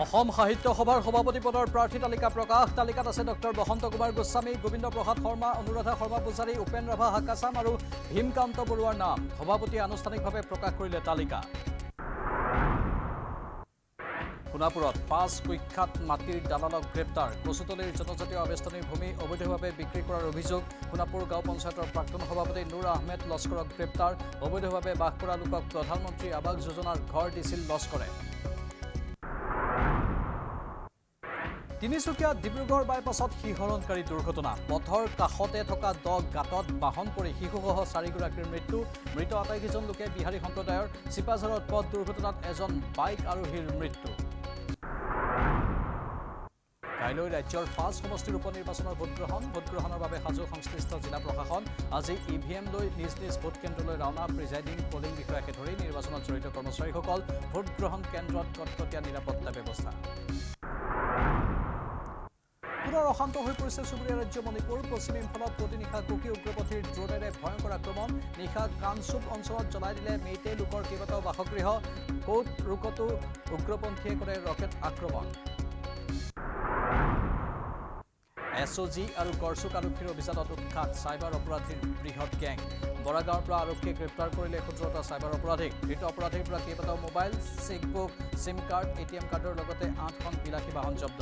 অসম সাহিত্য সভাৰ সভাপতি পদৰ প্ৰাৰ্থী তালিকা প্ৰকাশ তালিকাত আছে ডক্টৰ বসন্ত কুমাৰ গোস্বামী গোবিন্দ প্ৰসাদ শৰ্মা অনুৰাধা শৰ্মা পূজাৰী উপেন ৰাভা হাকাচাম আৰু ভীমকান্ত বৰুৱাৰ নাম সভাপতিয়ে আনুষ্ঠানিকভাৱে প্ৰকাশ কৰিলে তালিকা সোণাপুৰত 5 কুখ্যাত মাটিৰ দালালক গ্ৰেপ্তাৰ কচুতলিৰ জনজাতীয় আবেষ্টনীৰ ভূমি অবৈধভাৱে বিক্ৰী কৰাৰ অভিযোগ সোণাপুৰ গাঁও পঞ্চায়তৰ প্ৰাক্তন সভাপতি নুৰ আহমেদ লস্কৰক গ্ৰেপ্তাৰ অবৈধভাৱে বাস কৰা লোকক প্ৰধানমন্ত্ৰী আৱাস যোজনাৰ ঘৰ দিছিল লস্কৰে তিনিচুকীয়া ডিব্ৰুগড় বাইপাছত শিহৰণকাৰী দুৰ্ঘটনা পথৰ কাষতে থকা গাঁতত বাহন পৰি শিশুসহ 4গৰাকীৰ মৃত্যু মৃত আটাইকেইজন লোকে বিহাৰী সম্প্ৰদায়ৰ চিপাঝাৰত পথ দুৰ্ঘটনাত এজন বাইক আৰোহীৰ মৃত্যু কাইলৈ ৰাজ্যৰ 5 সমষ্টিৰ উপনিৰ্বাচনৰ ভোটগ্ৰহণৰ বাবে সাজু সংশ্লিষ্ট জিলা প্ৰশাসন আজি ইভিএম লৈ নিজ নিজ ভোট কেন্দ্ৰলৈ ৰাওনা প্ৰিজাইডিং পলিং বিষয়াকে ধৰি নিৰ্বাচনত জড়িত কৰ্মচাৰীসকল ভোটগ্ৰহণ কেন্দ্ৰত কটকটীয়া নিৰাপত্তা ব্যৱস্থা পুনৰ অশান্ত হৈ পৰিছে চুবুৰীয়া ৰাজ্য মণিপুৰ পশ্চিম ইম্ফলত প্ৰতিনিশা কুকি উগ্ৰপন্থীৰ ড্ৰোনেৰে ভয়ংকৰ আক্ৰমণ নিশা কানচুপ অঞ্চলত জ্বলাই দিলে মেইটে লোকৰ কেইবাটাও বাসগৃহ কোট ৰুকতো উগ্ৰপন্থীয়ে কৰে ৰকেট আক্ৰমণ এছঅজি আৰু গড়চুক আৰক্ষীৰ অভিযানত উৎখাত চাইবাৰ অপৰাধীৰ বৃহৎ গেং বৰাগাঁৱৰ পৰা আৰক্ষীয়ে গ্ৰেপ্তাৰ কৰিলে 17টা চাইবাৰ অপৰাধীক ধৃত অপৰাধীৰ পৰা কেইবাটাও mobile chequebook SIM card ATM কাৰ্ডৰ লগতে 8খন বিলাসী বাহন জব্দ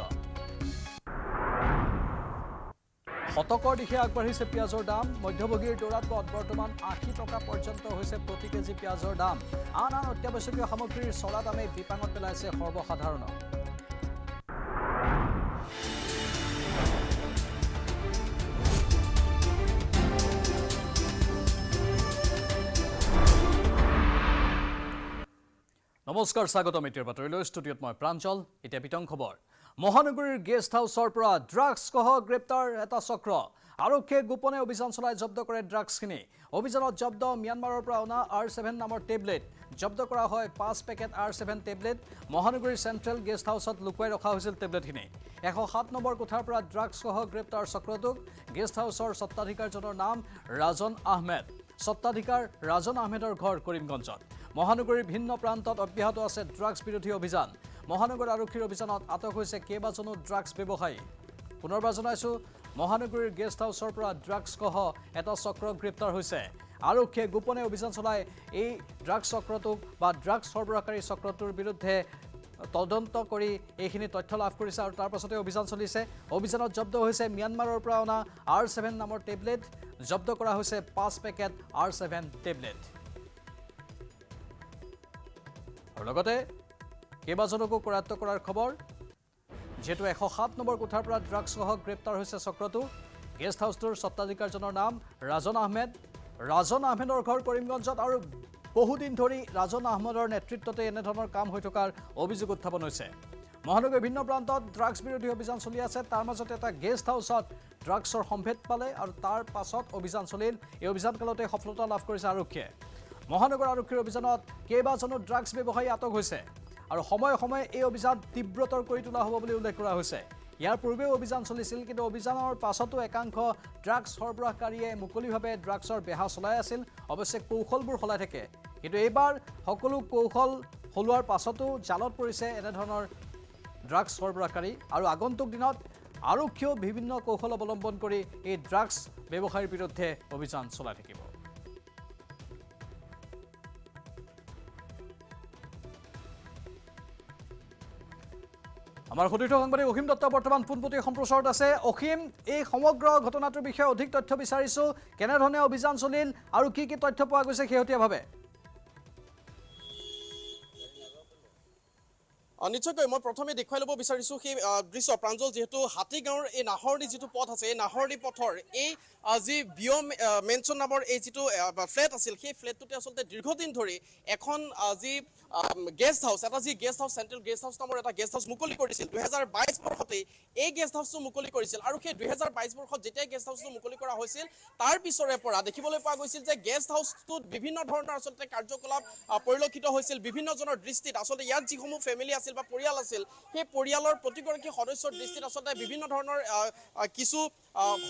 শতকৰ দিশে আগবাঢ়িছে পিঁয়াজৰ দাম মধ্যভোগীৰ দৌৰাত বৰ্তমান 80 টকা পৰ্যন্ত হৈছে প্ৰতি কেজি পিঁয়াজৰ দাম আন অত্যাৱশ্যকীয় সামগ্ৰীৰ চৰা দামে বিপাঙত পেলাইছে সৰ্বসাধাৰণক নমস্কাৰ স্বাগতম এতিয়াৰ বাতৰিলৈ ষ্টুডিঅ'ত মই প্ৰাঞ্জল এতিয়া বিতং খবৰ মহানগৰীৰ গেষ্ট হাউচৰ পৰা ড্ৰাগছ সহ গ্ৰেপ্তাৰ এটা চক্ৰ আৰক্ষীয়ে গোপনে অভিযান চলাই জব্দ কৰে ড্ৰাগছখিনি অভিযানত জব্দ ম্যানমাৰৰ পৰা অনা R7 নামৰ টেবলেট জব্দ কৰা হয় 5 পেকেট R7 টেবলেট মহানগৰীৰ চেণ্ট্ৰেল গেষ্ট হাউচত লুকুৱাই ৰখা হৈছিল টেবলেটখিনি 107 নম্বৰ কোঠাৰ পৰা ড্ৰাগছ সহ গ্ৰেপ্তাৰ চক্ৰটোক গেষ্ট হাউচৰ স্বত্বাধিকাৰজনৰ নাম ৰাজন আহমেদ স্বত্বাধিকাৰ ৰাজন আহমেদৰ ঘৰ কৰিমগঞ্জত মহানগৰীৰ ভিন্ন প্ৰান্তত অব্যাহত আছে ড্ৰাগছ বিৰোধী অভিযান মহানগৰ আৰক্ষীৰ অভিযানত আটক হৈছে কেইবাজনো ড্ৰাগছ ব্যৱসায়ী পুনৰবাৰ জনাইছো মহানগৰীৰ গেষ্ট হাউচৰ পৰা ড্ৰাগছ সহ এটা চক্ৰ গ্ৰেপ্তাৰ হৈছে আৰক্ষীয়ে গোপনে অভিযান চলাই এই ড্ৰাগছ চক্ৰটোক বা ড্ৰাগছ সৰবৰাহকাৰী চক্ৰটোৰ বিৰুদ্ধে তদন্ত কৰি এইখিনি তথ্য লাভ কৰিছে আৰু তাৰ পাছতে অভিযান চলিছে অভিযানত জব্দ হৈছে ম্যানমাৰৰ পৰা অনা R7 নামৰ টেবলেট জব্দ কৰা হৈছে 5 পেকেট R7 টেবলেট আৰু লগতে কেইবাজনকো কৰায়ত্ব কৰাৰ খবৰ যেহেতু 107 নম্বৰ কোঠাৰ পৰা ড্ৰাগছ সহ গ্ৰেপ্তাৰ হৈছে চক্ৰটো গেষ্ট হাউচটোৰ স্বত্বাধিকাৰজনৰ নাম ৰাজন আহমেদৰ ঘৰ কৰিমগঞ্জত আৰু বহুদিন ধৰি ৰাজন আহমেদৰ নেতৃত্বতে এনেধৰণৰ কাম হৈ থকাৰ অভিযোগ উত্থাপন হৈছে মহানগৰীৰ ভিন্ন প্ৰান্তত ড্ৰাগছ বিৰোধী অভিযান চলি আছে তাৰ মাজতে এটা গেষ্ট হাউচত ড্ৰাগছৰ সম্ভেদ পালে আৰু তাৰ পাছত অভিযান চলিল এই অভিযানকালতে সফলতা লাভ কৰিছে আৰক্ষীয়ে মহানগৰ আৰক্ষীৰ অভিযানত কেইবাজনো ড্ৰাগছ ব্যৱসায়ী আটক হৈছে আৰু সময়ে সময়ে এই অভিযান তীব্ৰতৰ কৰি তোলা হ'ব বুলি উল্লেখ কৰা হৈছে ইয়াৰ পূৰ্বেও অভিযান চলিছিল কিন্তু অভিযানৰ পাছতো একাংশ ড্ৰাগছ সৰবৰাহকাৰীয়ে মুকলিভাৱে ড্ৰাগছৰ বেহা চলাই আছিল অৱশ্যে কৌশলবোৰ সলাই থাকে কিন্তু এইবাৰ সকলো কৌশল সলোৱাৰ পাছতো জালত পৰিছে এনেধৰণৰ ড্ৰাগছ সৰবৰাহকাৰী আৰু আগন্তুক দিনত আৰক্ষীয়েও বিভিন্ন কৌশল অৱলম্বন কৰি এই ড্ৰাগছ ব্যৱসায়ীৰ বিৰুদ্ধে অভিযান চলাই থাকিব আমাৰ সতীৰ্থ সাংবাদিক অসীম দত্ত বৰ্তমান পোনপটীয়া সম্প্ৰচাৰত আছে অসীম এই সমগ্ৰ ঘটনাটোৰ বিষয়ে অধিক তথ্য বিচাৰিছো কেনেধৰণে অভিযান চলিল আৰু কি কি তথ্য পোৱা গৈছে শেহতীয়াভাৱে নিশ্চয়কৈ মই প্ৰথমে দেখুৱাই ল'ব বিচাৰিছোঁ সেই দৃশ্য প্ৰাঞ্জল যিহেতু হাতীগাঁৱৰ এই নাহৰণি যিটো পথ আছে এই নাহৰণি পথৰ এই যি বিঅ' মেনশ্যন নামৰ এই যিটো ফ্লেট আছিল সেই ফ্লেটটোতে আচলতে দীৰ্ঘদিন ধৰি এখন যি গেষ্ট হাউচ এটা যি guest house central guest house নামৰ এটা গেষ্ট হাউচ মুকলি কৰিছিল 2022 বৰ্ষতেই এই গেষ্ট হাউচটো মুকলি কৰিছিল আৰু সেই 2022 বৰ্ষত যেতিয়াই গেষ্ট হাউচটো মুকলি কৰা হৈছিল তাৰ পিছৰে পৰা দেখিবলৈ পোৱা গৈছিল যে গেষ্ট হাউচটোত বিভিন্ন ধৰণৰ আচলতে কাৰ্যকলাপ পৰিলক্ষিত হৈছিল বিভিন্নজনৰ দৃষ্টিত আচলতে ইয়াত যিসমূহ ফেমিলি আছিল বা পৰিয়াল আছিল সেই পৰিয়ালৰ প্ৰতিগৰাকী সদস্যৰ দৃষ্টিত আচলতে বিভিন্ন ধৰণৰ কিছু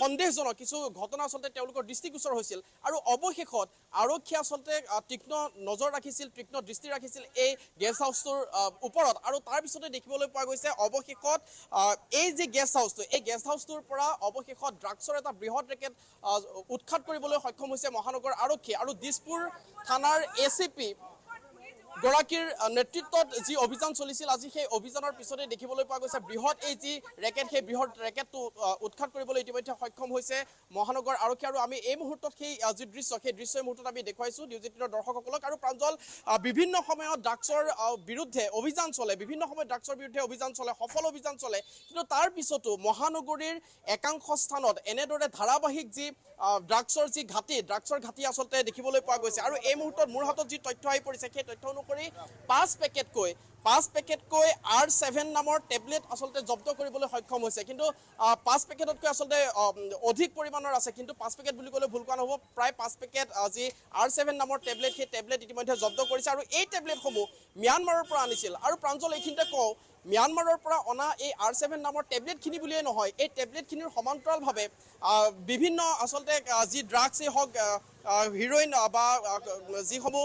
সন্দেহজনক কিছু ঘটনা আচলতে তেওঁলোকৰ দৃষ্টিগোচৰ হৈছিল আৰু অৱশেষত আৰক্ষীয়ে আচলতে তীক্ষ্ণ নজৰ ৰাখিছিল তীক্ষ্ণ দৃষ্টি ৰাখিছিল এই গেষ্ট হাউচটোৰ ওপৰত আৰু তাৰ পিছতে দেখিবলৈ পোৱা গৈছে অৱশেষত এই যে গেষ্ট হাউচটো এই গেষ্ট হাউচটোৰ পৰা অৱশেষত ড্ৰাগছৰ এটা বৃহৎ ৰেকেট উৎখাত কৰিবলৈ সক্ষম হৈছে মহানগৰ আৰক্ষী আৰু দিছপুৰ থানাৰ ACP গৰাকীৰ নেতৃত্বত যি অভিযান চলিছিল আজি সেই অভিযানৰ পিছতে দেখিবলৈ পোৱা গৈছে বৃহৎ এই যি ৰেকেট সেই বৃহৎ ৰেকেটটো উৎখাত কৰিবলৈ ইতিমধ্যে সক্ষম হৈছে মহানগৰ আৰক্ষী আৰু আমি এই মুহূৰ্তত সেই যি দৃশ্য সেই দৃশ্যৰ মুহূৰ্তত আমি দেখুৱাইছোঁ নিউজ 18 দৰ্শকসকলক আৰু প্ৰাঞ্জল বিভিন্ন সময়ত ড্ৰাগছৰ বিৰুদ্ধে অভিযান চলে বিভিন্ন সময়ত ড্ৰাগছৰ বিৰুদ্ধে অভিযান চলে সফল অভিযান চলে কিন্তু তাৰ পিছতো মহানগৰীৰ একাংশ স্থানত এনেদৰে ধাৰাবাহিক যি ড্ৰাগছৰ যি ড্ৰাগছৰ ঘাটি আচলতে দেখিবলৈ পোৱা গৈছে আৰু এই মুহূৰ্তত মোৰ হাতত যি তথ্য আহি পৰিছে সেই তথ্য অনুসৰি 5 পেকেটকৈ R7 নামৰ টেবলেট আচলতে জব্দ কৰিবলৈ সক্ষম হৈছে কিন্তু 5 পেকেটতকৈ আচলতে অধিক পৰিমাণৰ আছে কিন্তু 5 পেকেট বুলি ক'লে ভুল কোৱা নহ'ব প্ৰায় 5 পেকেট যি R7 নামৰ টেবলেট সেই টেবলেট ইতিমধ্যে জব্দ কৰিছে আৰু এই টেবলেটসমূহ ম্যানমাৰৰ পৰা আনিছিল আৰু প্ৰাঞ্জল এইখিনিতে কওঁ ম্যানমাৰৰ পৰা অনা এই R7 নামৰ টেবলেটখিনি বুলিয়ে নহয় এই টেবলেটখিনিৰ সমান্তৰালভাৱে বিভিন্ন আচলতে যি ড্ৰাগছেই হওক হিৰোইন বা যিসমূহ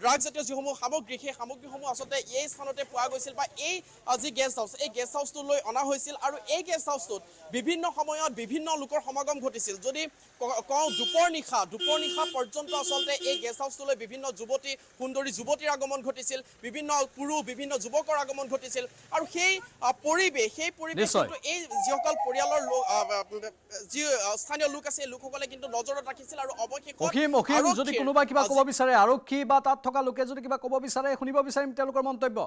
ড্ৰাগছ জাতীয় যিসমূহ সামগ্ৰী সেই সামগ্ৰীসমূহ আচলতে এই স্থানতে পোৱা গৈছিল বা এই যি গেষ্ট হাউচ এই গেষ্ট হাউচটোলৈ অনা হৈছিল আৰু এই গেষ্ট হাউচটোত বিভিন্ন সময়ত বিভিন্ন লোকৰ সমাগম ঘটিছিল যদি কওঁ দুপৰ নিশা পৰ্যন্ত আচলতে এই গেষ্ট হাউচটোলৈ বিভিন্ন সুন্দৰী যুৱতীৰ আগমন ঘটিছিল বিভিন্ন পুৰুষ বিভিন্ন যুৱকৰ আগমন ঘটিছিল আৰু সেই পৰিৱেশ কিন্তু এই যিসকল পৰিয়ালৰ যি স্থানীয় লোক আছে লোকসকলে কিন্তু নজৰত ৰাখিছিল আৰু অৱশেষত যদি কোনোবা কিবা ক'ব বিচাৰে আৰক্ষী বা তাত থকা লোকে যদি কিবা ক'ব বিচাৰে শুনিব বিচাৰিম তেওঁলোকৰ মন্তব্য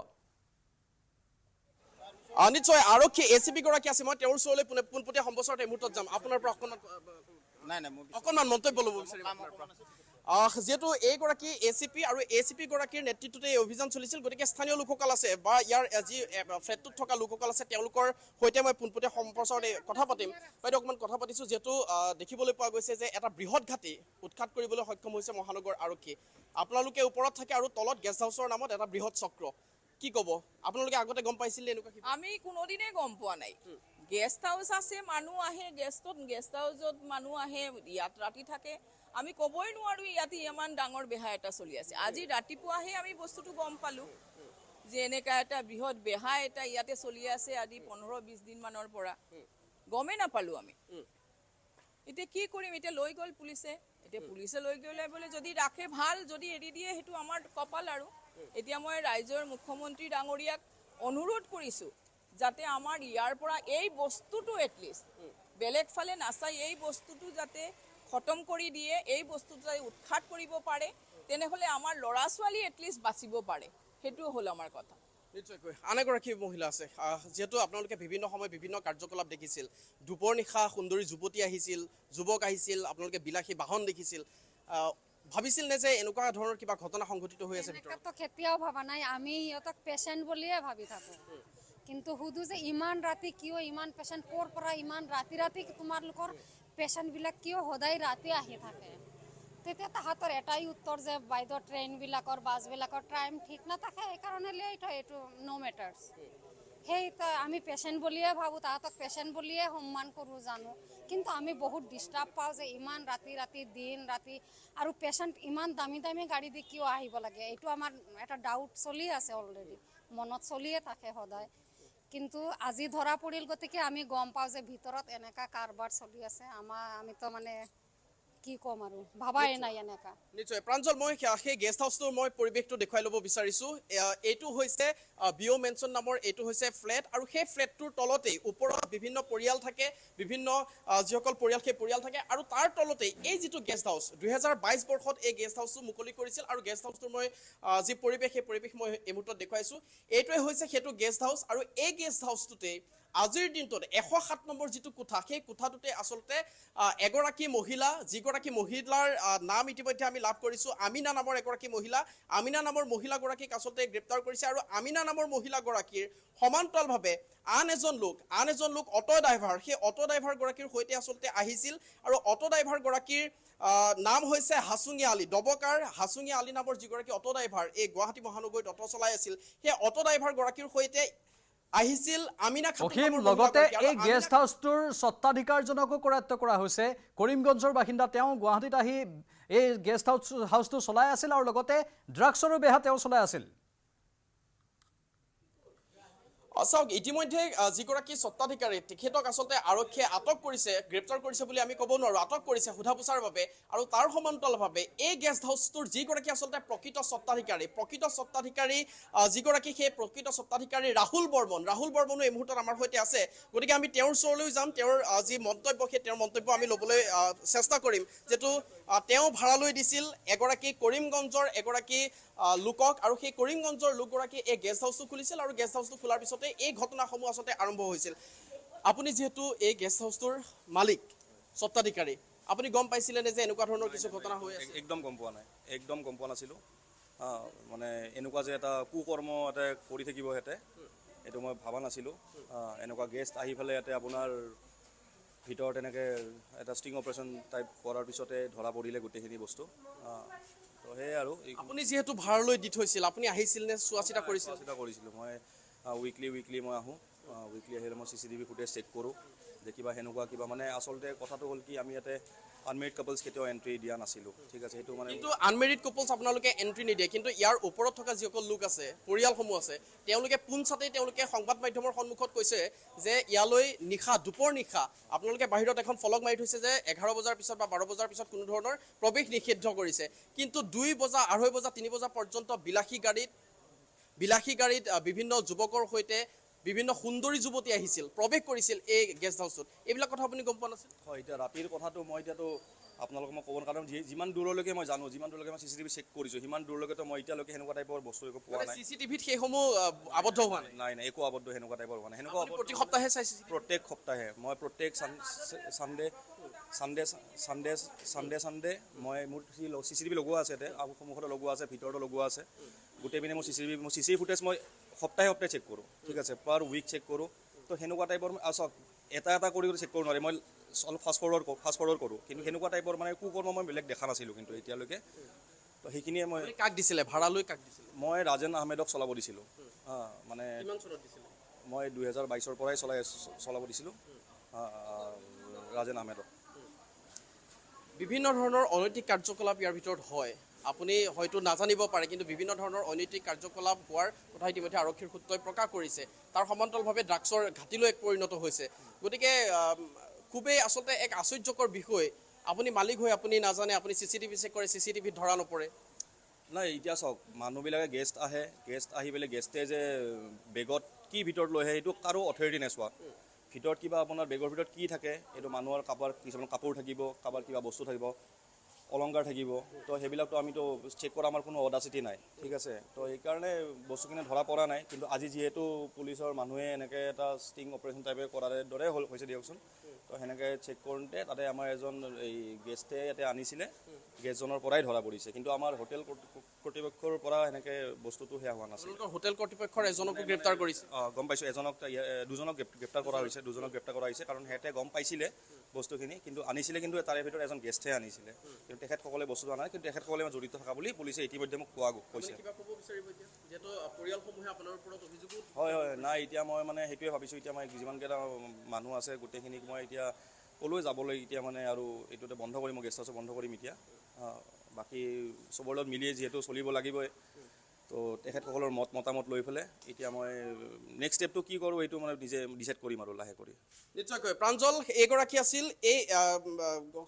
নিশ্চয় আৰক্ষী ACP গৰাকী আছে মই তেওঁৰ ওচৰলৈ পোনপটীয়া সম্প্ৰচাৰত এই মুহূৰ্তত যাম আপোনাৰ পৰা অকণমান মন্তব্য ল'ব বিচাৰিম যেহেতু এইগৰাকী ACP আৰু ACP গৰাকীৰ নেতৃত্বতে এই অভিযান চলিছিল গতিকে স্থানীয় লোকসকল আছে বা ইয়াৰ যি ফ্লেটটোত থকা লোকসকল আছে তেওঁলোকৰ সৈতে মই পোনপটীয়া সম্প্ৰচাৰত কথা পাতিম বাইদেউ অকণমান কথা পাতিছোঁ যিহেতু দেখিবলৈ পোৱা গৈছে যে এটা বৃহৎ ঘাটি উৎখাত কৰিবলৈ সক্ষম হৈছে মহানগৰ আৰক্ষী আপোনালোকে ওপৰত থাকে আৰু তলত গেষ্ট হাউচৰ নামত এটা বৃহৎ চক্ৰ কি ক'ব আপোনালোকে আগতে গম পাইছিলে এনেকুৱা আমি কোনোদিনে গম পোৱা নাই গেষ্ট হাউচ আছে মানুহ আহে গেষ্ট হাউচত মানুহ আহে ইয়াত ৰাতি থাকে আমি ক'বই নোৱাৰো ইয়াতে ইমান ডাঙৰ বেহা এটা চলি আছে আজি ৰাতিপুৱাহে আমি বস্তুটো গম পালো যে এনেকা এটা বৃহৎ বেহা এটা ইয়াতে চলি আছে আজি 15-20 দিন মানৰ পৰা গমে নাপালো আমি এতিয়া কি কৰিম এতিয়া লৈ গ'ল পুলিচে লৈ গ'লে বোলে যদি ৰাখে ভাল যদি এৰি দিয়ে সেইটো আমাৰ কপাল আৰু এতিয়া মই ৰাজ্যৰ মুখ্যমন্ত্ৰী ডাঙৰীয়াক অনুৰোধ কৰিছো যাতে আমাৰ ইয়াৰ পৰা এই বস্তুটো এটলিষ্ট বেলেগ ফালে নাচাই এই বস্তুটো যাতে খতম কৰি দিয়ে এই বস্তুটো যাতে উৎখাত কৰিব পাৰে তেনেহ'লে আমাৰ ল'ৰা ছোৱালী এটলিষ্ট বাচিব পাৰে সেইটো হ'ল আমাৰ কথা নিশ্চয়কৈ আন এগৰাকী মহিলা আছে যেহেতু আপোনালোকে বিভিন্ন সময় বিভিন্ন কাৰ্যকলাপ দেখিছিল দুপৰ নিশা সুন্দৰী যুৱতী আহিছিল যুৱক আহিছিল আপোনালোকে বিলাসী বাহন দেখিছিল ভাবিছিল নে যে এনেকুৱা ধৰণৰ কিবা ঘটনা সংঘটিত হৈ আছে ভিতৰত তো কেতিয়াও ভাবা নাই আমি ইহঁতক পেচেণ্ট বুলিয়ে ভাবি থাকোঁ কিন্তু সুধো যে ইমান ৰাতি কিয় ইমান পেচেণ্ট ক'ৰ পৰা ইমান ৰাতি তোমালোকৰ পেচেণ্টবিলাক কিয় সদায় ৰাতি আহি থাকে তেতিয়া তাহাঁতৰ এটাই উত্তৰ যে বাইদেউ ট্ৰেইনবিলাকৰ বাছবিলাকৰ টাইম ঠিক নাথাকে সেইকাৰণে লেট হয় এইটো ন' মেটাৰ্ছ সেই আমি পেচেণ্ট বুলিয়ে ভাবোঁ তাহাঁতক পেচেণ্ট বুলিয়ে সন্মান কৰোঁ জানো কিন্তু আমি বহুত ডিষ্টাৰ্ব পাওঁ যে ইমান ৰাতি দিন ৰাতি আৰু পেচেণ্ট ইমান দামী গাড়ী দি কিয় আহিব লাগে এইটো আমাৰ এটা ডাউট চলি আছে অলৰেডি মনত চলিয়ে থাকে সদায় কিন্তু আজি ধৰা পৰিল গতিকে আমি গম পাওঁ যে ভিতৰত এনেকা কাৰবাৰ চলি আছে আমিতো মানে কি কম আৰু ভাবাই নাই এনেকা নিশ্চয় প্ৰাঞ্জল মই সেই গেষ্ট হাউচটোৰ মই পৰিৱেশটো দেখুৱাই ল'ব বিচাৰিছোঁ এইটো হৈছে বিঅ' মেনচন নামৰ এইটো হৈছে ফ্লেট আৰু সেই ফ্লেটটোৰ তলতেই ওপৰত বিভিন্ন পৰিয়াল থাকে বিভিন্ন যিসকল পৰিয়াল সেই পৰিয়াল থাকে আৰু তাৰ তলতেই এই যিটো গেষ্ট হাউচ 2022 বৰ্ষত এই গেষ্ট হাউচটো মুকলি কৰিছিল আৰু গেষ্ট হাউচটোৰ মই যি পৰিৱেশ সেই পৰিৱেশ মই এই মুহূৰ্তত দেখুৱাইছোঁ এইটোৱে হৈছে সেইটো গেষ্ট হাউচ আৰু এই গেষ্ট হাউচটোতেই আজিৰ দিনটোত 107 নম্বৰ যিটো কোঠা সেই কোঠাটোতে আচলতে এগৰাকী মহিলা যিগৰাকী মহিলাৰ নাম ইতিমধ্যে আমি লাভ কৰিছোঁ আমিনা নামৰ এগৰাকী মহিলা আমিনা নামৰ মহিলাগৰাকীক আচলতে গ্ৰেপ্তাৰ কৰিছে আৰু আমিনা নামৰ মহিলাগৰাকীৰ সমান্তৰালভাৱে আন এজন লোক অটো ড্ৰাইভাৰ সেই অটো ড্ৰাইভাৰগৰাকীৰ সৈতে আচলতে আহিছিল আৰু অটো ড্ৰাইভাৰগৰাকীৰ নাম হৈছে হাছুঙীয়া আলী দবকাৰ হাছুঙীয়া আলী নামৰ যিগৰাকী অটো ড্ৰাইভাৰ এই গুৱাহাটী মহানগৰীত অটো চলাই আছিল সেই অটো ড্ৰাইভাৰগৰাকীৰ সৈতে আহিছিল আমিনা অখিম লগতে এই গেষ্ট হাউচটোৰ স্বত্বাধিকাৰজনকো কৰায়ত্ব কৰা হৈছে কৰিমগঞ্জৰ বাসিন্দা তেওঁ গুৱাহাটীত আহি এই গেষ্ট হাউচটো চলাই আছিল আৰু লগতে ড্ৰাগছৰো বেহা তেওঁ চলাই আছিল চাওক ইতিমধ্যে যিগৰাকী স্বত্বাধিকাৰী তেখেতক আচলতে আৰক্ষীয়ে আটক কৰিছে গ্ৰেপ্তাৰ কৰিছে বুলি আমি ক'ব নোৱাৰোঁ আটক কৰিছে সোধা পোছাৰ বাবে আৰু তাৰ সমান্তৰালভাৱে এই গেষ্ট হাউচটোৰ যিগৰাকী আচলতে প্ৰকৃত স্বত্বাধিকাৰী যিগৰাকী সেই প্ৰকৃত স্বত্বাধিকাৰী ৰাহুল বৰ্মনো এই মুহূৰ্তত আমাৰ সৈতে আছে গতিকে আমি তেওঁৰ ওচৰলৈ যাম তেওঁৰ যি মন্তব্য সেই তেওঁৰ মন্তব্য আমি ল'বলৈ চেষ্টা কৰিম যিটো তেওঁ ভাড়ালৈ দিছিল এগৰাকী কৰিমগঞ্জৰ এগৰাকী লোকক আৰু সেই কৰিমগঞ্জৰ লোকগৰাকী এই গেষ্ট হাউচটো খুলিছিল আৰু গেষ্ট হাউচটো খোলাৰ পিছতে এই ঘটনাসমূহ আচলতে আৰম্ভ হৈছিল আপুনি যিহেতু এই গেষ্ট হাউচটোৰ মালিক স্বত্বাধিকাৰী আপুনি গম পাইছিলেনে যে এনেকুৱা ধৰণৰ কিছু ঘটনা হৈ আছে একদম গম পোৱা নাছিলোঁ মানে এনেকুৱা যে এটা কুকৰ্ম এটা কৰি থাকিব হেঁতে এইটো মই ভবা নাছিলোঁ এনেকুৱা গেষ্ট আহি পেলাই ইয়াতে আপোনাৰ ভিতৰত এনেকৈ এটা ষ্টিং অপাৰেশ্যন টাইপ কৰাৰ পিছতে ধৰা পৰিলে গোটেইখিনি বস্তু তো সেয়াই আৰু আপুনি যিহেতু ভাড়ালৈ দি থৈছিল আপুনি আহিছিল নে চোৱা চিতা কৰিছিলোঁ মই উইকলি মই আহোঁ উইকলি আহিলে মই CCTV ফুটেজ চেক কৰোঁ যে কিবা সেনেকুৱা কিবা মানে আচলতে কথাটো হ'ল কি আমি ইয়াতে আনমেৰিড কাপলছ কেতিয়াও এণ্ট্ৰি দিয়া নাছিলোঁ ঠিক আছে সেইটো মানে কিন্তু আনমেৰিড কাপলছ আপোনালোকে এণ্ট্ৰি নিদিয়ে কিন্তু ইয়াৰ ওপৰত থকা যিসকল লোক আছে পৰিয়ালসমূহ আছে তেওঁলোকে পোনছাতেই তেওঁলোকে সংবাদ মাধ্যমৰ সন্মুখত কৈছে যে ইয়ালৈ দুপৰ নিশা আপোনালোকে বাহিৰত এখন ফলক মাৰি থৈছে যে 11 বজাৰ পিছত বা 12 বজাৰ পিছত কোনো ধৰণৰ প্ৰৱেশ নিষিদ্ধ কৰিছে কিন্তু 2 বজা 2:30 বজা 3 বজা পৰ্যন্ত বিলাসী গাড়ীত বিভিন্ন যুৱকৰ সৈতে বিভিন্ন সুন্দৰী যুৱতী আহিছিল প্ৰৱেশ কৰিছিল এই গেষ্ট হাউচত এইবিলাক কথা আপুনি গম পোৱা নাছিল হয় এতিয়া ৰাতিৰ কথাটো মই এতিয়াতো আপোনালোকক মই ক'ব কাৰণ যিমান দূৰলৈকে মই জানো যিমান দূৰলৈকে মই CCTV চেক কৰিছোঁ সিমান দূৰলৈকেতো মই এতিয়ালৈকে সেনেকুৱা টাইপৰ বস্তু একো পোৱা নাই CCTVত সেইসমূহ আবদ্ধ হোৱা নাই একো আবদ্ধ সেনেকুৱা টাইপৰ হোৱা নাই সেনেকুৱা প্ৰতি সপ্তাহে চাইছে প্ৰত্যেক সপ্তাহে মই প্ৰত্যেক চানডে মই মোৰ CCTV লগোৱা আছে ইয়াতে সন্মুখতে লগোৱা আছে ভিতৰতো লগোৱা আছে গোটেই পিনে মোৰ CCTV ফুটেজ মই সপ্তাহে চেক কৰোঁ ঠিক আছে পাৰ উইক চেক কৰোঁ তো সেনেকুৱা টাইপৰ চাওক এটা কৰি চেক কৰিব নোৱাৰি মই অলপ ফাষ্ট ফৰৱাৰ্ড কৰোঁ কিন্তু সেনেকুৱা টাইপৰ মানে কুকৰ্ম মই বেলেগ দেখা নাছিলোঁ কিন্তু এতিয়ালৈকে তো সেইখিনিয়ে মই কাক দিছিলে ভাড়ালৈ কাক দিছিলে মই ৰাজেন আহমেদক চলাব দিছিলোঁ মানে কিমান চনত দিছিলে মই 2022 পৰাই চলাব দিছিলোঁ ৰাজেন আহমেদক বিভিন্ন ধৰণৰ অনৈতিক কাৰ্যকলাপ ইয়াৰ ভিতৰত হয় আপুনি হয়তো নাজানিব পাৰে কিন্তু বিভিন্ন ধৰণৰ অনৈতিক কাৰ্যকলাপ হোৱাৰ কথা ইতিমধ্যে আৰক্ষীৰ সূত্ৰই প্ৰকাশ কৰিছে তাৰ সমান্তৰালভাৱে ড্ৰাগছৰ ঘাটিলৈ পৰিণত হৈছে গতিকে খুবেই আচলতে এক আশ্চৰ্যকৰ বিষয় আপুনি মালিক হৈ আপুনি নাজানে আপুনি CCTV চেক কৰে CCTVত ধৰা নপৰে নাই এতিয়া চাওক মানুহবিলাকে গেষ্ট আহি পেলাই গেষ্টে যে বেগত কি ভিতৰত লৈ আহে সেইটো কাৰো অথৰিটি নেচোৱা ভিতৰত কিবা আপোনাৰ বেগৰ ভিতৰত কি থাকে এইটো মানুহৰ কিছুমান কাপোৰ থাকিব কাৰোবাৰ কিবা বস্তু থাকিব অলংকাৰ থাকিব তো সেইবিলাকতো আমিতো চেক কৰা আমাৰ কোনো অডাচিটি নাই ঠিক আছে তো সেইকাৰণে বস্তুখিনি ধৰা পৰা নাই কিন্তু আজি যিহেতু পুলিচৰ মানুহে এনেকৈ এটা ষ্টিং অপাৰেশ্যন টাইপে কৰাৰ দৰে হৈছে দিয়কচোন তো সেনেকৈ চেক কৰোঁতে তাতে আমাৰ এজন এই গেষ্টে ইয়াতে আনিছিলে গেষ্টজনৰ পৰাই ধৰা পৰিছে কিন্তু আমাৰ হোটেল কৰ্তৃপক্ষৰ পৰা সেনেকৈ বস্তুটো সেয়া হোৱা নাছিল হোটেল কৰ্তৃপক্ষৰ এজনকো গ্ৰেপ্তাৰ কৰিছে গম পাইছোঁ দুজনক গ্ৰেপ্তাৰ কৰা হৈছে কাৰণ সিহঁতে গম পাইছিলে বস্তুখিনি কিন্তু আনিছিলে কিন্তু তাৰে ভিতৰত এজন গেষ্টহে আনিছিলে কিন্তু তেখেতসকলে বস্তুটো আনা কিন্তু তেখেতসকলে জড়িত থকা বুলি পুলিচে ইতিমধ্যে মোক কৈছে হয় নাই এতিয়া মই মানে সেইটোৱে ভাবিছোঁ এতিয়া মই যিমানকেইটা মানুহ আছে গোটেইখিনিক মই এতিয়া ক'লৈ যাবলৈ এতিয়া মানে আৰু এইটোতে বন্ধ কৰিম মই গেষ্ট হাউচ বন্ধ কৰিম এতিয়া বাকী চবৰ লগত মিলিয়ে যিহেতু চলিব লাগিবই তো তেখেতসকলৰ মতামত লৈ পেলাই এতিয়া মই নেক্সট ষ্টেপটো কি কৰোঁ এইটো মানে নিজে ডিচাইড কৰিম আৰু লাহে কৰি নিশ্চয়কৈ প্ৰাঞ্জল এইগৰাকী আছিল এই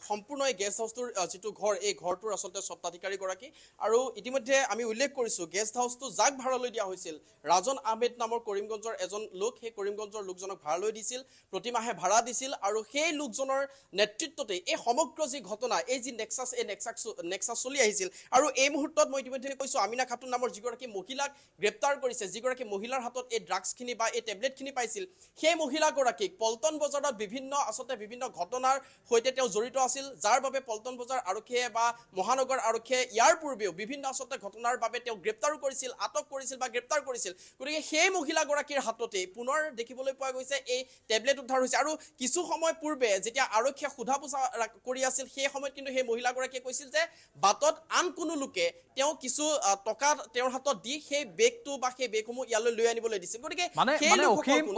সম্পূৰ্ণ এই গেষ্ট হাউচটোৰ যিটো ঘৰ এই ঘৰটোৰ আচলতে স্বত্বাধিকাৰীগৰাকী আৰু ইতিমধ্যে আমি উল্লেখ কৰিছোঁ গেষ্ট হাউচটো যাক ভাড়ালৈ দিয়া হৈছিল ৰাজন আহমেদ নামৰ কৰিমগঞ্জৰ এজন লোক সেই কৰিমগঞ্জৰ লোকজনক ভাড়ালৈ দিছিল প্ৰতিমাহে ভাড়া দিছিল আৰু সেই লোকজনৰ নেতৃত্বতে এই সমগ্ৰ যি ঘটনা এই যি নেক্সাছ চলি আহিছিল আৰু এই মুহূৰ্তত মই ইতিমধ্যে কৈছোঁ আমিনা খাতুন নামৰ যিগৰাকী মহিলাক গ্ৰেপ্তাৰ কৰিছে, যিগৰাকী মহিলাৰ হাতত এই ড্ৰাগছখিনি বা এই টেবলেটখিনি পাইছিল, সেই মহিলাগৰাকীক পল্টন বজাৰত বিভিন্ন ঘটনাৰ সৈতে তেওঁ জড়িত আছিল, যাৰ বাবে পল্টন বজাৰ আৰক্ষীয়ে বা মহানগৰ আৰক্ষীয়ে ইয়াৰ পূৰ্বেও বিভিন্ন ঘটনাৰ বাবে তেওঁ গ্ৰেপ্তাৰো কৰিছিল, আটক কৰিছিল বা গ্ৰেপ্তাৰ কৰিছিল। গতিকে সেই মহিলাগৰাকীৰ হাততে পুনৰ দেখিবলৈ পোৱা গৈছে এই টেবলেট উদ্ধাৰ হৈছে। আৰু কিছু সময় পূৰ্বে যেতিয়া আৰক্ষীয়ে সোধা পোছা কৰি আছিল, সেই সময়ত কিন্তু সেই মহিলাগৰাকীয়ে কৈছিল যে বাটত আন কোনো লোকে তেওঁ কিছু টকা তেওঁৰ হাতত দি সেই বেগটো বা সেই বেগসমূহ ইয়ালৈ লৈ আনিবলৈ দিছিল। গতিকে মানে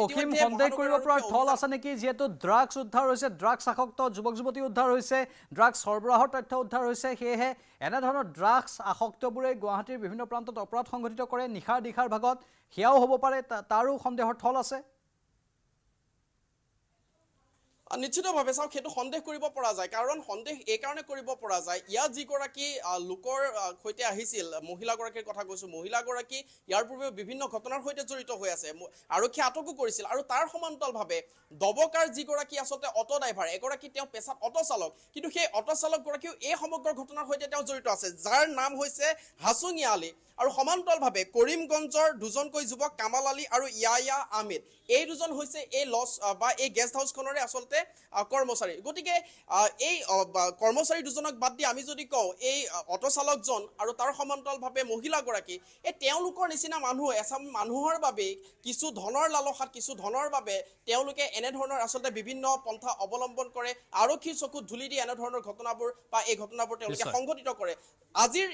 অসীম সন্দেহ কৰিব পৰা থল আছে নেকি, যিহেতু ড্ৰাগছ উদ্ধাৰ হৈছে, ড্ৰাগছ আসক্ত যুৱক যুৱতী উদ্ধাৰ হৈছে, ড্ৰাগছ সৰবৰাহৰ তথ্য উদ্ধাৰ হৈছে, সেয়েহে এনেধৰণৰ ড্ৰাগছ আসক্তবোৰে গুৱাহাটীৰ বিভিন্ন প্ৰান্তত অপৰাধ সংঘটিত কৰে নিশাৰ দিশাৰ ভাগত, সেয়াও হ'ব পাৰে, তাৰো সন্দেহৰ থল আছে। নিশ্চিতভাৱে চাওক, সেইটো সন্দেহ কৰিব পৰা যায়, কাৰণ সন্দেহ এইকাৰণে কৰিব পৰা যায়, ইয়াত যিগৰাকী লোকৰ সৈতে আহিছিল, মহিলাগৰাকীৰ কথা কৈছোঁ, মহিলাগৰাকী ইয়াৰ পূৰ্বেও বিভিন্ন ঘটনাৰ সৈতে জড়িত হৈ আছে, আৰক্ষীয়ে আটকো কৰিছিল। আৰু তাৰ সমান্তৰালভাৱে দবকাৰ যিগৰাকী আচলতে অটো ড্ৰাইভাৰ, এগৰাকী তেওঁ পেছাত অটো চালক, কিন্তু সেই অটো চালকগৰাকীও এই সমগ্ৰ ঘটনাৰ সৈতে তেওঁ জড়িত আছে, যাৰ নাম হৈছে হাছুঙীয়া আলী। আৰু সমান্তৰালভাৱে কৰিমগঞ্জৰ দুজনকৈ যুৱক কামাল আলী আৰু ইয়ায়া আহমেদ, এই দুজন হৈছে এই লজ বা এই গেষ্ট হাউচখনৰে আচলতে কৰ্মচাৰী। গতিকে এই কৰ্মচাৰী দুজনক বাদ দি আমি যদি কওঁ এই অটো চালকজন আৰু তাৰ সমান্তৰালভাৱে মহিলাগৰাকী, এই তেওঁলোকৰ নিচিনা মানুহ এচাম মানুহৰ বাবেই কিছু ধনৰ লালসাত, কিছু ধনৰ বাবে তেওঁলোকে এনেধৰণৰ আচলতে বিভিন্ন পন্থা অৱলম্বন কৰে, আৰক্ষীৰ চকুত ধূলি দি এনেধৰণৰ ঘটনাবোৰ বা এই ঘটনাবোৰ তেওঁলোকে সংঘটিত কৰে। আজিৰ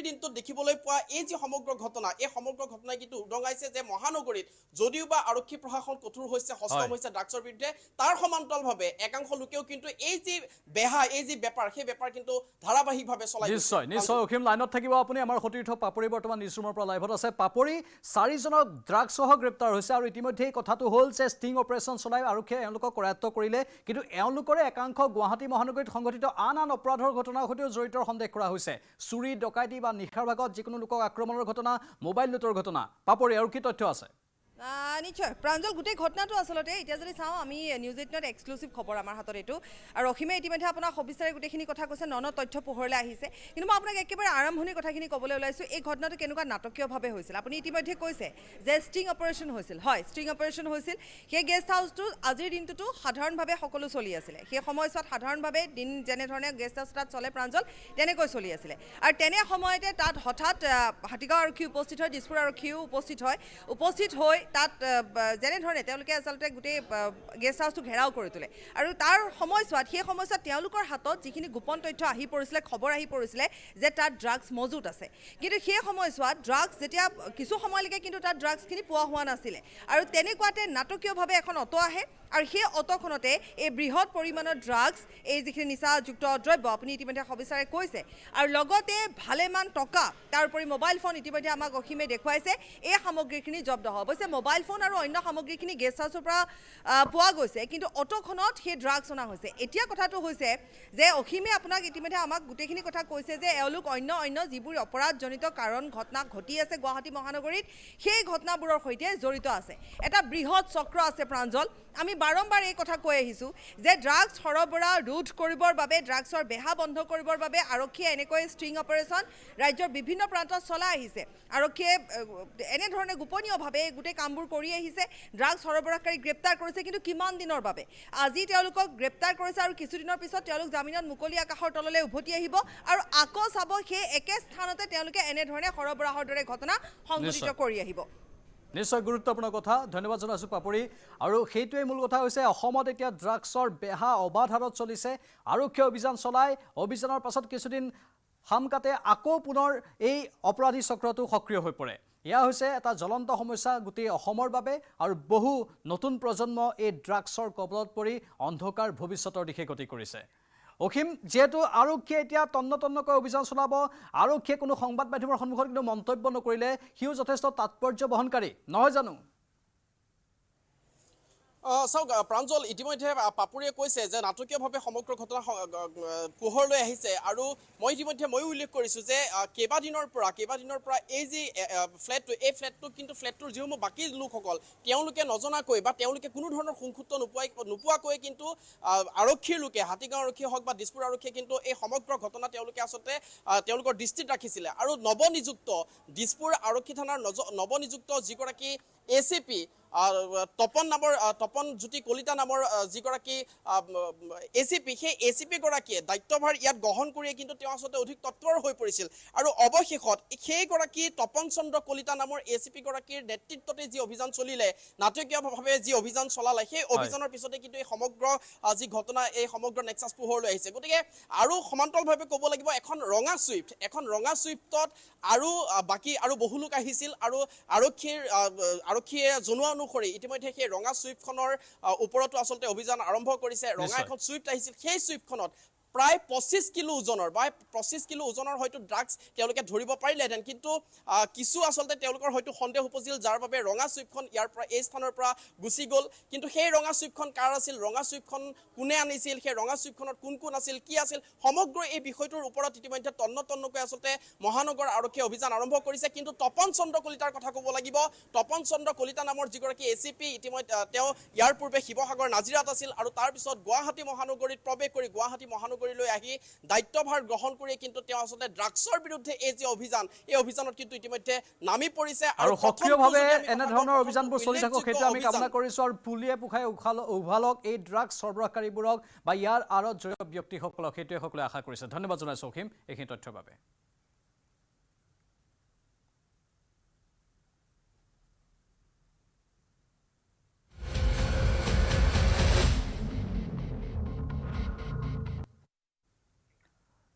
দিনটোত দেখিবলৈ পোৱা এই যি সমগ্ৰ ঘটনা, এই সমগ্ৰ ঘটনাই কিন্তু উদঙাইছে যে মহানগৰীত যদিও বা আৰক্ষী প্ৰশাসন কঠোৰ হৈছে, সষ্টম হৈছে ড্ৰাগছৰ বিৰুদ্ধে, তাৰ সমান্তৰালভাৱে একাংশ লোকেও কিন্তু এই যি বেপাৰ, সেই বেপাৰ কিন্তু ধাৰাবাহিকভাৱে চলাই। নিশ্চয় অসীম লাইনত থাকিব আপুনি। আমাৰ সতীৰ্থ পাপৰি বৰ্তমান নিউজৰুমৰ পৰা লাইভত আছে। পাপৰি, 4জনক ড্ৰাগছসহ গ্ৰেপ্তাৰ হৈছে আৰু ইতিমধ্যে এই কথাটো হ'ল যে ষ্টিং অপাৰেশ্যন চলাই আৰক্ষীয়ে এওঁলোকক কৰায়ত্ব কৰিলে, কিন্তু এওঁলোকৰে একাংশ গুৱাহাটী মহানগৰীত সংঘটিত আন অপৰাধৰ ঘটনাৰ সৈতেও জড়িত সন্দেহ কৰা হৈছে। চুৰি, ডকাইতি বা নিশাৰ ভাগত যিকোনো লোকক আক্ৰমণৰ ঘটনা, মোবাইল লুটৰ ঘটনা। পাপৰি, আৰু কি তথ্য আছে? নিশ্চয় প্ৰাঞ্জল, গোটেই ঘটনাটো আচলতে এতিয়া যদি চাওঁ আমি নিউজ 18ত এক্সক্লুচিভ খবৰ আমাৰ হাতত এইটো, আৰু অসীমে ইতিমধ্যে আপোনাক সবিস্তাৰে গোটেইখিনি কথা কৈছে, তথ্য পোহৰলৈ আহিছে। কিন্তু মই আপোনাক একেবাৰে আৰম্ভণিৰ কথাখিনি ক'বলৈ ওলাইছোঁ, এই ঘটনাটো কেনেকুৱা নাটকীয়ভাৱে হৈছিল। আপুনি ইতিমধ্যে কৈছে যে ষ্টিং অপাৰেশ্যন হৈছিল, হয় ষ্টিং অপাৰেশ্যন হৈছিল। সেই গেষ্ট হাউচটো আজিৰ দিনটোতো সাধাৰণভাৱে সকলো চলি আছিলে, সেই সময়ছোৱাত সাধাৰণভাৱে দিন যেনেধৰণে গেষ্ট হাউচ তাত চলে প্ৰাঞ্জল, তেনেকৈ চলি আছিলে। আৰু তেনে সময়তে তাত হঠাৎ হাতীগাঁও আৰক্ষী উপস্থিত হয়, দিছপুৰ আৰক্ষীও উপস্থিত হৈ তাত যেনেধৰণে তেওঁলোকে আচলতে গোটেই গেষ্ট হাউচটো ঘেৰাও কৰি তোলে। আৰু সেই সময়ছোৱাত তেওঁলোকৰ হাতত যিখিনি গোপন তথ্য আহি পৰিছিলে, খবৰ আহি পৰিছিলে যে তাত ড্ৰাগছ মজুত আছে, কিন্তু সেই সময়ছোৱাত ড্ৰাগছ যেতিয়া কিছু সময়লৈকে কিন্তু তাত ড্ৰাগছখিনি পোৱা হোৱা নাছিলে। আৰু তেনেকুৱাতে নাটকীয়ভাৱে এখন অটো আহে, আৰু সেই অটোখনতে এই বৃহৎ পৰিমাণৰ ড্ৰাগছ, এই যিখিনি নিচাযুক্ত দ্ৰব্য আপুনি ইতিমধ্যে সবিস্তাৰে কৈছে, আৰু লগতে ভালেমান টকা, তাৰোপৰি মোবাইল ফোন ইতিমধ্যে আমাক অসীমে দেখুৱাইছে, এই সামগ্ৰীখিনি জব্দ হয়। অৱশ্যে মোবাইল ফোন আৰু অন্য সামগ্ৰীখিনি গেষ্ট হাউচৰ পৰা পোৱা গৈছে, কিন্তু অটোখনত সেই ড্ৰাগছ অনা হৈছে। এতিয়া কথাটো হৈছে যে অসীমে আপোনাক ইতিমধ্যে আমাক গোটেইখিনি কথা কৈছে যে এওঁলোক অন্য যিবোৰ অপৰাধজনিত ঘটনা ঘটি আছে গুৱাহাটী মহানগৰীত, সেই ঘটনাবোৰৰ সৈতে জড়িত আছে। এটা বৃহৎ চক্ৰ আছে প্ৰাঞ্জল। আমি বাৰম্বাৰ এই কথা কৈ আহিছোঁ যে ড্ৰাগছ সৰবৰাহ ৰোধ কৰিবৰ বাবে, ড্ৰাগছৰ বেহা বন্ধ কৰিবৰ বাবে আৰক্ষীয়ে এনেকৈ ষ্ট্ৰিং অপাৰেশ্যন ৰাজ্যৰ বিভিন্ন প্ৰান্তত চলাই আহিছে। আৰক্ষীয়ে এনেধৰণে গোপনীয়ভাৱে গোটেই কামবোৰ কৰি আহিছে, ড্ৰাগছ সৰবৰাহকাৰী গ্ৰেপ্তাৰ কৰিছে, কিন্তু কিমান দিনৰ বাবে? আজি তেওঁলোকক গ্ৰেপ্তাৰ কৰিছে আৰু কিছুদিনৰ পিছত তেওঁলোক জামিনত মুকলি আকাশৰ তললৈ উভতি আহিব, আৰু আকৌ চাব সেই একে স্থানতে তেওঁলোকে এনেধৰণে সৰবৰাহৰ দৰে ঘটনা সংঘটিত কৰি আহিব। নিশ্চয় গুৰুত্বপূৰ্ণ কথা, ধন্যবাদ জনাইছোঁ পাপৰি। আৰু সেইটোৱে মূল কথা হৈছে অসমত এতিয়া ড্ৰাগছৰ বেহা অবাধ হাৰত চলিছে। আৰক্ষীয়ে অভিযান চলায়, অভিযানৰ পাছত কিছুদিন সামকাতে আকৌ পুনৰ এই অপৰাধী চক্ৰটো সক্ৰিয় হৈ পৰে। এয়া হৈছে এটা জ্বলন্ত সমস্যা গোটেই অসমৰ বাবে, আৰু বহু নতুন প্ৰজন্ম এই ড্ৰাগছৰ কবলত পৰি অন্ধকাৰ ভৱিষ্যতৰ দিশে গতি কৰিছে। অসীম, যিহেতু আৰক্ষীয়ে এতিয়া তন্নতন্নকৈ অভিযান চলাব, আৰক্ষীয়ে কোনো সংবাদ মাধ্যমৰ সন্মুখত কিন্তু মন্তব্য নকৰিলে সিও যথেষ্ট তাৎপৰ্য বহনকাৰী, নহয় জানো? চাওক প্ৰাঞ্জল, ইতিমধ্যে পাপুৰীয়ে কৈছে যে নাটকীয়ভাৱে সমগ্ৰ ঘটনা পোহৰলৈ আহিছে আৰু মই ইতিমধ্যে ময়ো উল্লেখ কৰিছোঁ যে কেইবাদিনৰ পৰা এই যি ফ্লেটটো কিন্তু ফ্লেটটোৰ যিসমূহ বাকী লোকসকল তেওঁলোকে নজনাকৈ বা তেওঁলোকে কোনো ধৰণৰ সংসুত্ৰ নোপোৱাকৈ কিন্তু আৰক্ষীৰ লোকে, হাতীগাঁও আৰক্ষীয়ে হওক বা দিছপুৰ আৰক্ষীয়ে কিন্তু এই সমগ্ৰ ঘটনা তেওঁলোকে আচলতে তেওঁলোকৰ দৃষ্টিত ৰাখিছিলে। আৰু নৱনিযুক্ত দিছপুৰ আৰক্ষী থানাৰ নৱনিযুক্ত যিগৰাকী ACP তপন জ্যোতি কলিতা নামৰ যিগৰাকী ACP, সেই ACP গৰাকীয়ে দায়িত্বভাৰ ইয়াত গ্ৰহণ কৰিয়ে কিন্তু তেওঁ আচলতে অধিক তৎপৰ হৈ পৰিছিল। আৰু অৱশেষত সেইগৰাকী তপন চন্দ্ৰ কলিতা নামৰ ACP গৰাকীৰ নেতৃত্বতে যি অভিযান চলিলে, নাটকীয়ভাৱে যি অভিযান চলালে, সেই অভিযানৰ পিছতে কিন্তু এই সমগ্ৰ যি ঘটনা, এই সমগ্ৰ নেক্সাছ পোহৰলৈ আহিছে। গতিকে আৰু সমান্তৰালভাৱে ক'ব লাগিব এখন ৰঙা চুইফ্টত আৰু বহু লোক আহিছিল আৰু আৰক্ষীয়ে জনোৱা অনুসৰি ইতিমধ্যে সেই ৰঙা চুইফ্টখনৰ ওপৰতো আচলতে অভিযান আৰম্ভ কৰিছে। ৰঙা এখন চুইফ্ট আহিছিল, সেই চুইফ্টখনত প্ৰায় 25 কিলো ওজনৰ হয়তো ড্ৰাগছ তেওঁলোকে ধৰিব পাৰিলেহেঁতেন, কিন্তু কিছু আচলতে তেওঁলোকৰ হয়তো সন্দেহ উপজিল, যাৰ বাবে ৰঙা চুইফ্টখন এই স্থানৰ পৰা গুচি গ'ল। কিন্তু সেই ৰঙা চুইফ্টখন কাৰ আছিল, ৰঙা চুইফ্টখন কোনে আনিছিল, সেই ৰঙা চুইফ্টখনত কোন আছিল, কি আছিল, সমগ্ৰ এই বিষয়টোৰ ওপৰত ইতিমধ্যে তন্নকৈ আচলতে মহানগৰ আৰক্ষীয়ে অভিযান আৰম্ভ কৰিছে। কিন্তু তপন চন্দ্ৰ কলিতাৰ কথা ক'ব লাগিব। তপন চন্দ্ৰ কলিতা নামৰ যিগৰাকী ACP, ইতিমধ্যে তেওঁ ইয়াৰ পূৰ্বে শিৱসাগৰ নাজিৰাত আছিল আৰু তাৰপিছত গুৱাহাটী মহানগৰীত প্ৰৱেশ কৰি গুৱাহাটী মহানগৰীলৈ আহি দায়িত্বভাৰ গ্ৰহণ কৰি কিন্তু তেওঁ আচলতে ড্ৰাগছৰ বিৰুদ্ধে এই যি অভিযান, এই অভিযানত কিন্তু ইতিমধ্যে নামি পৰিছে আৰু সক্ৰিয়ভাৱে এনেধৰণৰ অভিযানবোৰ চলি থাকক সেইটো আমি কামনা কৰিছোঁ। আৰু পুলিয়ে পোখাই উভালক এই ড্ৰাগছ সৰবৰাহকাৰীবোৰক বা ইয়াৰ আঁৰত জড়িত ব্যক্তিসকলক, সেইটোৱে সকলোৱে আশা কৰিছে। ধন্যবাদ জনাইছোঁ অসীম এইখিনি তথ্যৰ বাবে।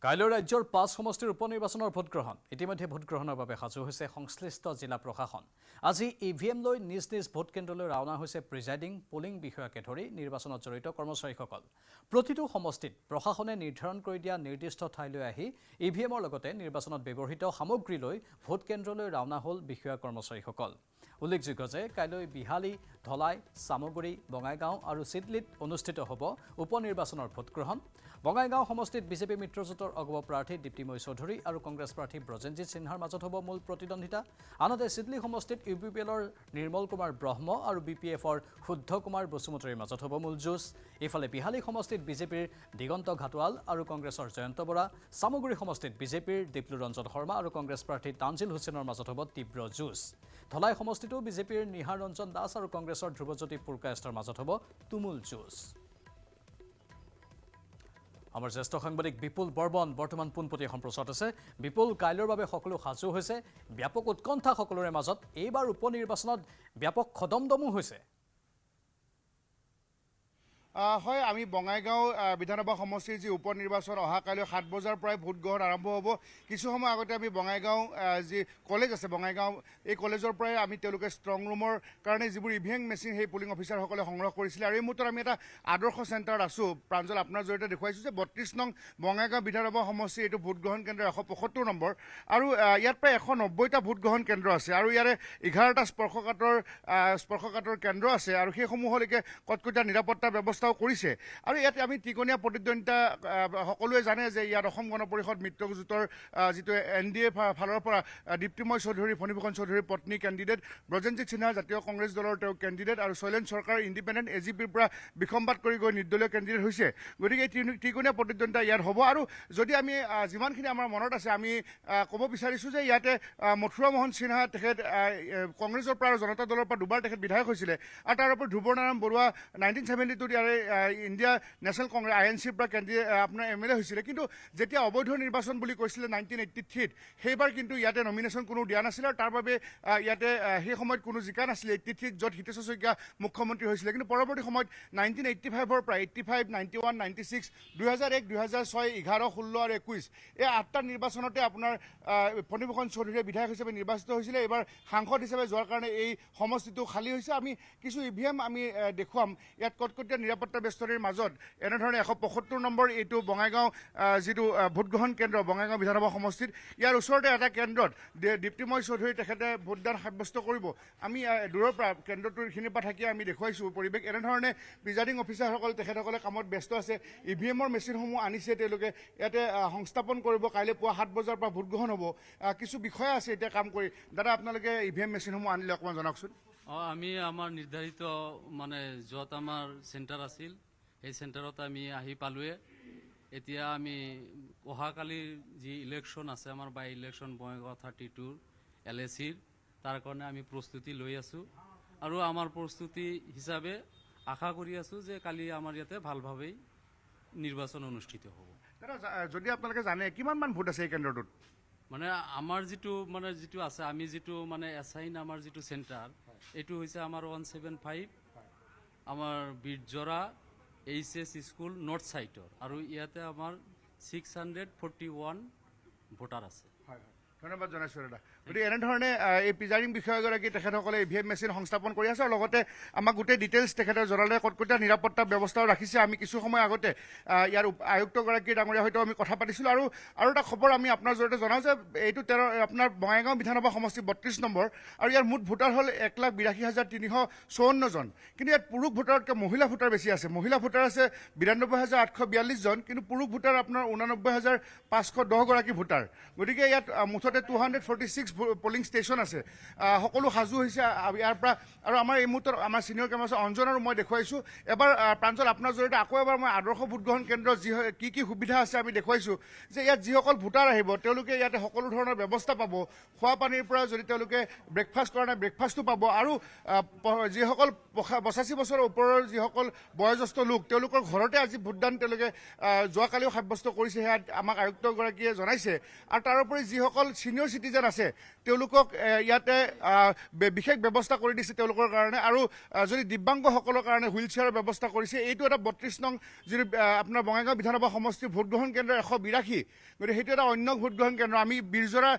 কাইলৈ ৰাজ্যৰ 5 সমষ্টিৰ উপনিৰ্বাচনৰ ভোটগ্ৰহণ। ইতিমধ্যে ভোটগ্ৰহণৰ বাবে সাজু হৈছে সংশ্লিষ্ট জিলা প্ৰশাসন। আজি EVM লৈ নিজ ভোট কেন্দ্ৰলৈ ৰাওনা হৈছে প্ৰিজাইডিং, পলিং বিষয়াকে ধৰি নিৰ্বাচনত জড়িত কৰ্মচাৰীসকল। প্ৰতিটো সমষ্টিত প্ৰশাসনে নিৰ্ধাৰণ কৰি দিয়া নিৰ্দিষ্ট ঠাইলৈ আহি EVMৰ লগতে নিৰ্বাচনত ব্যৱহৃত সামগ্ৰী লৈ ভোট কেন্দ্ৰলৈ ৰাওনা হ'ল বিষয়া কৰ্মচাৰীসকল। উল্লেখযোগ্য যে কাইলৈ বিহালী, ধলাই, চামগুৰি, বঙাইগাঁও আৰু চিডলিত অনুষ্ঠিত হ'ব উপনিৰ্বাচনৰ ভোটগ্ৰহণ। বঙাইগাঁও সমষ্টিত বিজেপি মিত্ৰজোঁটৰ অগপ প্ৰাৰ্থী দীপ্তিময় চৌধুৰী আৰু কংগ্ৰেছ প্ৰাৰ্থী ব্ৰজেনজিৎ সিনহাৰ মাজত হ'ব মূল প্ৰতিদ্বন্দ্বিতা। আনহাতে চিডলি সমষ্টিত UPPLৰ নিৰ্মল কুমাৰ ব্ৰহ্ম আৰু BPFৰ শুদ্ধ কুমাৰ বসুমতাৰীৰ মাজত হ'ব মূল যুঁজ। ইফালে বিহালী সমষ্টিত বিজেপিৰ দিগন্ত ঘাটোৱাল আৰু কংগ্ৰেছৰ জয়ন্ত বৰা, চামগুৰি সমষ্টিত বিজেপিৰ দীপ্লু ৰঞ্জন শৰ্মা আৰু কংগ্ৰেছ প্ৰাৰ্থী তানজিল হুছেইনৰ মাজত হ'ব তীব্ৰ যুঁজ। ধলাই সমষ্টিতো বিজেপিৰ নিহাৰ ৰঞ্জন দাস আৰু কংগ্ৰেছৰ ধ্ৰুৱজ্যোতি পুৰকায়স্থৰ মাজত হ'ব তুমুল যুঁজ। আমাৰ জ্যেষ্ঠ সাংবাদিক বিপুল বৰ্মন বৰ্তমান পোনপটীয়া সম্প্ৰচাৰত আছে। বিপুল, কাইলৈৰ বাবে সকলো সাজু হৈছে, ব্যাপক উৎকণ্ঠা সকলোৰে মাজত। এইবাৰ উপনিৰ্বাচনত ব্যাপক খদমদমো হৈছে। হয়, আমি বঙাইগাঁও বিধানসভা সমষ্টিৰ যি উপনিৰ্বাচন অহা কাইলৈ 7 বজাৰ পৰাই ভোটগ্ৰহণ আৰম্ভ হ'ব। কিছু সময় আগতে আমি বঙাইগাঁও যি কলেজ আছে, বঙাইগাঁও এই কলেজৰ পৰাই আমি তেওঁলোকে ষ্ট্ৰং ৰুমৰ কাৰণে যিবোৰ EVM মেচিন সেই পুলিং অফিচাৰসকলে সংগ্ৰহ কৰিছিলে। আৰু এই মুহূৰ্তত আমি এটা আদৰ্শ চেণ্টাৰত আছোঁ। প্ৰাঞ্জল, আপোনাৰ জৰিয়তে দেখুৱাইছোঁ যে 32 নং বঙাইগাঁও বিধানসভা সমষ্টিৰ এইটো ভোটগ্ৰহণ কেন্দ্ৰ 175 নম্বৰ আৰু ইয়াত প্ৰায় 190টা ভোটগ্ৰহণ কেন্দ্ৰ আছে আৰু ইয়াৰে 11টা স্পৰ্শকাতৰ কেন্দ্ৰ আছে আৰু সেইসমূহলৈকে কটকটীয়া নিৰাপত্তা ব্যৱস্থা কৰিছে। আৰু ইয়াত আমি ত্ৰিকোণীয়া প্ৰতিদ্বন্দ্বিতা, সকলোৱে জানে যে ইয়াত অসম গণ পৰিষদ মিত্ৰজোঁটৰ যিটো NDA ফালৰ পৰা দীপ্তিময় চৌধুৰী, ফণীভূষণ চৌধুৰীৰ পত্নী কেণ্ডিডেট, ব্ৰজেনজিৎ সিনহা জাতীয় কংগ্ৰেছ দলৰ তেওঁ কেণ্ডিডেট আৰু শৈলেন চৰকাৰ ইণ্ডিপেণ্ডেণ্ট AGPৰ পৰা বিসম্বাদ কৰি গৈ নিৰ্দলীয় কেণ্ডিডেট হৈছে। গতিকে এই ত্ৰিকোণীয়া প্ৰতিদ্বন্দ্বিতা ইয়াত হ'ব। আৰু যদি আমি যিমানখিনি আমাৰ মনত আছে, আমি ক'ব বিচাৰিছোঁ যে ইয়াতে মথুৰা মোহন সিনহা, তেখেত কংগ্ৰেছৰ পৰা আৰু জনতা দলৰ পৰা দুবাৰ তেখেত বিধায়ক হৈছিলে। আৰু তাৰ ওপৰত ধ্ৰুৱনাৰায়ণ বৰুৱা 1972 ইয়াৰে ইণ্ডিয়া নেশ্যনেল কংগ্ৰেছ INCৰ পৰা আপোনাৰ MLA হৈছিলে। কিন্তু যেতিয়া অবৈধ নিৰ্বাচন বুলি কৈছিলে 1983ত, সেইবাৰ কিন্তু ইয়াতে নমিনেশ্যন কোনো দিয়া নাছিলে আৰু তাৰ বাবে ইয়াতে সেই সময়ত কোনো জিকা নাছিলে 83ত, য'ত হিতেশ্বৰ শইকীয়া মুখ্যমন্ত্ৰী হৈছিলে। কিন্তু পৰৱৰ্তী সময়ত 1985ৰ পৰা 85, 91, 96, 2001, 2006, 11, 16 আৰু 21 এই 8টা নিৰ্বাচনতে আপোনাৰ ফণীভূষণ চৌধুৰীয়ে বিধায়ক হিচাপে নিৰ্বাচিত হৈছিলে। এইবাৰ সাংসদ হিচাপে যোৱাৰ কাৰণে এই সমষ্টিটো খালী হৈছে। আমি কিছু EVM আমি দেখুৱাম। ইয়াত কটকটীয়া নিৰাপত্তা নিৰাপত্তা বেষ্টনীৰ মাজত এনেধৰণে 175 নম্বৰ এইটো বঙাইগাঁও যিটো ভোটগ্ৰহণ কেন্দ্ৰ বঙাইগাঁও বিধানসভা সমষ্টিত ইয়াৰ ওচৰতে এটা কেন্দ্ৰত দীপ্তিময় চৌধুৰী তেখেতে ভোটদান সাব্যস্ত কৰিব আমি দূৰৰ পৰা কেন্দ্ৰটোৰখিনিৰ পৰা থাকি আমি দেখুৱাইছোঁ পৰিৱেশ এনেধৰণে প্ৰিজাইডিং অফিচাৰসকল তেখেতসকলে কামত ব্যস্ত আছে ইভিএমৰ মেচিনসমূহ আনিছে তেওঁলোকে ইয়াতে সংস্থাপন কৰিব কাইলৈ পুৱা 7 বজাৰ পৰা ভোটগ্ৰহণ হ'ব কিছু বিষয় আছে এতিয়া কাম কৰি দাদা আপোনালোকে ইভিএম মেচিনসমূহ আনিলে অকণমান জনাওকচোন আমি আমাৰ নিৰ্ধাৰিত মানে য'ত আমাৰ চেণ্টাৰ আছিল সেই চেণ্টাৰত আমি আহি পালোৱে এতিয়া আমি অহাকালিৰ যি ইলেকশ্যন আছে আমাৰ বাই ইলেকশ্যন বঙাইগাঁও 32 LACৰ তাৰ কাৰণে আমি প্ৰস্তুতি লৈ আছোঁ আৰু আমাৰ প্ৰস্তুতি হিচাপে আশা কৰি আছোঁ যে কালি আমাৰ ইয়াতে ভালভাৱেই নিৰ্বাচন অনুষ্ঠিত হ'ব দাদা যদি আপোনালোকে জানে কিমানমান ভোট আছে এই কেন্দ্ৰটোত মানে আমাৰ যিটো আছে আমি যিটো মানে এছাইন আমাৰ যিটো চেণ্টাৰ এইটো হৈছে আমাৰ 175 আমাৰ বীৰজৰা HS স্কুল নৰ্থ ছাইডৰ আৰু ইয়াতে আমাৰ 641 ভোটাৰ আছে ধন্যবাদ জনাইছোঁ দাদা গতিকে এনেধৰণে এই প্ৰিজাইডিং বিষয়াগৰাকী তেখেতসকলে ইভিএম মেচিন সংস্থাপন কৰি আছে আৰু লগতে আমাক গোটেই ডিটেইলছ তেখেতে জনালে কটকটীয়া নিৰাপত্তা ব্যৱস্থাও ৰাখিছে আমি কিছু সময় আগতে ইয়াৰ আয়ুক্তগৰাকী ডাঙৰীয়া সৈতে আমি কথা পাতিছিলোঁ আৰু এটা খবৰ আমি আপোনাৰ জৰিয়তে জনাওঁ যে এইটো আপোনাৰ বঙাইগাঁও বিধানসভা সমষ্টি 32 নম্বৰ আৰু ইয়াৰ মুঠ ভোটাৰ হ'ল 1,82,354 জন কিন্তু ইয়াত পুৰুষ ভোটাৰতকৈ মহিলা ভোটাৰ বেছি আছে মহিলা ভোটাৰ আছে 92,842 জন কিন্তু পুৰুষ ভোটাৰ আপোনাৰ 89,510 গৰাকী ভোটাৰ গতিকে ইয়াত মুঠতে 246 পলিং ষ্টেচন আছে সকলো সাজু হৈছে ইয়াৰ পৰা আৰু আমাৰ এই মুহূৰ্তত আমাৰ ছিনিয়ৰ কেমেৰা অঞ্জন আৰু মই দেখুৱাইছোঁ এবাৰ প্ৰাঞ্জল আপোনাৰ জৰিয়তে আকৌ এবাৰ মই আদৰ্শ ভোটগ্ৰহণ কেন্দ্ৰ কি সুবিধা আছে আমি দেখুৱাইছোঁ যে ইয়াত যিসকল ভোটাৰ আহিব তেওঁলোকে ইয়াতে সকলো ধৰণৰ ব্যৱস্থা পাব খোৱা পানীৰ পৰা যদি তেওঁলোকে ব্ৰেকফাষ্ট কৰা নাই ব্ৰেকফাষ্টটো পাব আৰু যিসকল 85 বছৰৰ ওপৰৰ যিসকল বয়োজ্যেষ্ঠ লোক তেওঁলোকৰ ঘৰতে আজি ভোটদান তেওঁলোকে যোৱাকালিও সাব্যস্ত কৰিছে সেয়া আমাক আয়ুক্তগৰাকীয়ে জনাইছে আৰু তাৰোপৰি যিসকল ছিনিয়ৰ চিটিজেন আছে তেওঁলোকক ইয়াতে বিশেষ ব্যৱস্থা কৰি দিছে তেওঁলোকৰ কাৰণে আৰু যদি দিব্যাংগসকলৰ কাৰণে হুইল চেয়াৰৰ ব্যৱস্থা কৰিছে এইটো এটা 32 নং যিটো আপোনাৰ বঙাইগাঁও বিধানসভা সমষ্টিৰ ভোটগ্ৰহণ কেন্দ্ৰ 182 গতিকে সেইটো এটা অন্য ভোটগ্ৰহণ কেন্দ্ৰ আমি বীৰজৰা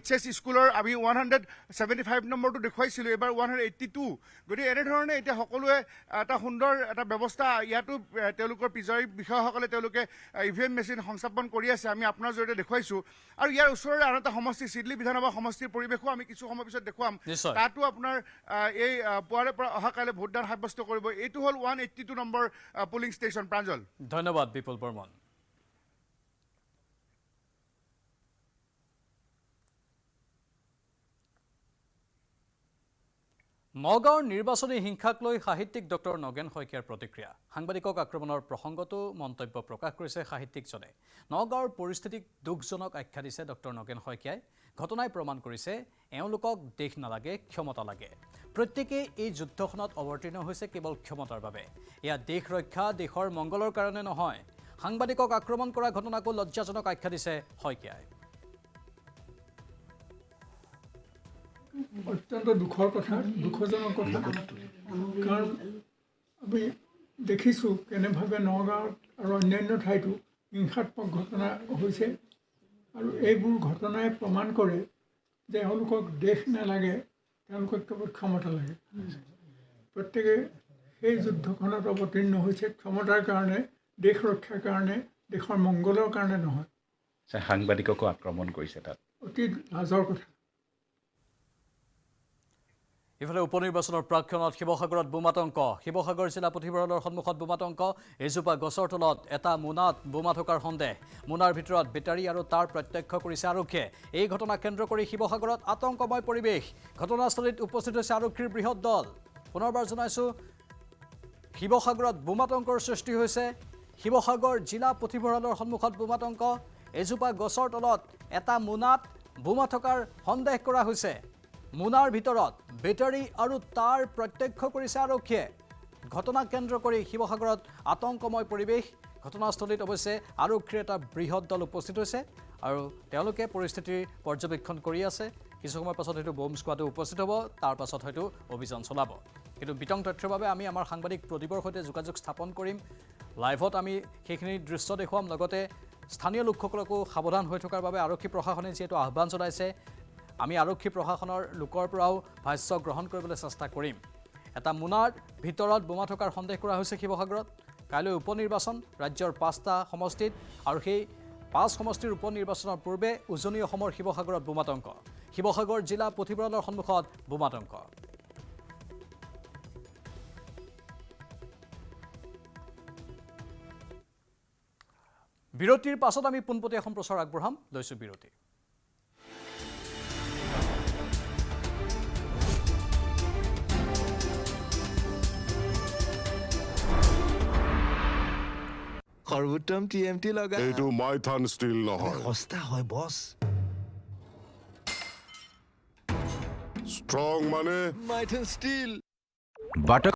HS স্কুলৰ আমি 175 নম্বৰটো দেখুৱাইছিলোঁ এবাৰ 182 গতিকে এনেধৰণে এতিয়া সকলোৱে এটা সুন্দৰ এটা ব্যৱস্থা ইয়াতো তেওঁলোকৰ প্ৰিজাইডিং বিষয়াসকলে তেওঁলোকে ইভিএম মেচিন সংস্থাপন কৰি আছে আমি আপোনাৰ জৰিয়তে দেখুৱাইছোঁ আৰু ইয়াৰ ওচৰৰে আন এটা সমষ্টি চিডলি বিধানসভা সমষ্টিৰ পৰিৱেশো আমি কিছু সময় পিছত দেখুৱাম তাতো আপোনাৰ এই পুৱাৰে পৰা অহা কাইলৈ ভোটদান সাব্যস্ত কৰিব এইটো হ'ল 182 নম্বৰ পলিং ষ্টেচন প্ৰাঞ্জল ধন্যবাদ বিপুল বৰ্মন নগাঁৱৰ নিৰ্বাচনী হিংসাক লৈ সাহিত্যিক ডক্টৰ নগেন শইকীয়াৰ প্ৰতিক্ৰিয়া সাংবাদিকক আক্ৰমণৰ প্ৰসংগতো মন্তব্য প্ৰকাশ কৰিছে সাহিত্যিকজনে নগাঁৱৰ পৰিস্থিতিক দুখজনক আখ্যা দিছে ডক্টৰ নগেন শইকীয়াই ঘটনাই প্ৰমাণ কৰিছে এওঁলোকক দেশ নালাগে ক্ষমতা লাগে প্ৰত্যেকেই এই যুদ্ধখনত অৱতীৰ্ণ হৈছে কেৱল ক্ষমতাৰ বাবে এয়া দেশ ৰক্ষা দেশৰ মংগলৰ কাৰণে নহয় সাংবাদিকক আক্ৰমণ কৰা ঘটনাকো লজ্জাজনক আখ্যা দিছে শইকীয়াই অত্যন্ত দুখৰ কথা দুখজনক কথা কাৰণ আমি দেখিছোঁ কেনেভাৱে নগাঁৱত আৰু অন্যান্য ঠাইতো হিংসাত্মক ঘটনা হৈছে আৰু এইবোৰ ঘটনাই প্ৰমাণ কৰে যে এওঁলোকক দেশ নালাগে তেওঁলোকক কেৱল ক্ষমতা লাগে প্ৰত্যেকে সেই যুদ্ধখনত অৱতীৰ্ণ হৈছে ক্ষমতাৰ কাৰণে দেশ ৰক্ষাৰ কাৰণে দেশৰ মংগলৰ কাৰণে নহয় সাংবাদিককো আক্ৰমণ কৰিছে তাত অতি লাজৰ কথা ইফালে উপনিৰ্বাচনৰ প্ৰাক্ষণত শিৱসাগৰত বোমাতংক শিৱসাগৰ জিলা পুথিভঁৰালৰ সন্মুখত বোমাতংক এজোপা গছৰ তলত এটা মোনাত বোমা থকাৰ সন্দেহ মোনাৰ ভিতৰত বেটাৰী আৰু তাৰ প্ৰত্যক্ষ কৰিছে আৰক্ষীয়ে এই ঘটনা কেন্দ্ৰ কৰি শিৱসাগৰত আতংকময় পৰিৱেশ ঘটনাস্থলীত উপস্থিত হৈছে আৰক্ষীৰ বৃহৎ দল পুনৰবাৰ জনাইছোঁ শিৱসাগৰত বোমাতংকৰ সৃষ্টি হৈছে শিৱসাগৰ জিলা পুথিভঁৰালৰ সন্মুখত বোমাতংক এজোপা গছৰ তলত এটা মোনাত বোমা থকাৰ সন্দেহ কৰা হৈছে মোনাৰ ভিতৰত বেটাৰী আৰু তাৰ প্ৰত্যক্ষ কৰিছে আৰক্ষীয়ে ঘটনা কেন্দ্ৰ কৰি শিৱসাগৰত আতংকময় পৰিৱেশ ঘটনাস্থলীত অৱশ্যে আৰক্ষীৰ এটা বৃহৎ দল উপস্থিত হৈছে আৰু তেওঁলোকে পৰিস্থিতিৰ পৰ্যবেক্ষণ কৰি আছে কিছু সময় পাছত হয়তো বম স্কোৱাডো উপস্থিত হ'ব তাৰ পাছত হয়তো অভিযান চলাব কিন্তু বিতং তথ্যৰ বাবে আমি আমাৰ সাংবাদিক প্ৰদীপৰ সৈতে যোগাযোগ স্থাপন কৰিম লাইভত আমি সেইখিনি দৃশ্য দেখুৱাম লগতে স্থানীয় লোকসকলকো সাৱধান হৈ থকাৰ বাবে আৰক্ষী প্ৰশাসনে যিহেতু আহ্বান জনাইছে আমি আৰক্ষী প্ৰশাসনৰ লোকৰ পৰাও ভাষ্য গ্ৰহণ কৰিবলৈ চেষ্টা কৰিম এটা মোনাৰ ভিতৰত বোমা থকাৰ সন্দেহ কৰা হৈছে শিৱসাগৰত। কাইলৈ উপ নিৰ্বাচন ৰাজ্যৰ 5টা সমষ্টিত আৰু সেই 5 সমষ্টিৰ উপ নিৰ্বাচনৰ পূৰ্বে উজনি অসমৰ শিৱসাগৰত বোমাতংক। শিৱসাগৰ জিলা পুথিভঁৰালৰ সন্মুখত বোমাতংক। বিৰতিৰ পাছত আমি পোনপটীয়া সম্প্ৰচাৰ আগবঢ়াম। লৈছোঁ বিৰতি। সৰ্বোত্তম TMT লগা এইটো মাইথান ষ্টিল নহয়, সস্তা হয় বছ। ষ্ট্ৰং মানে মাইথান ষ্টিল বাটাক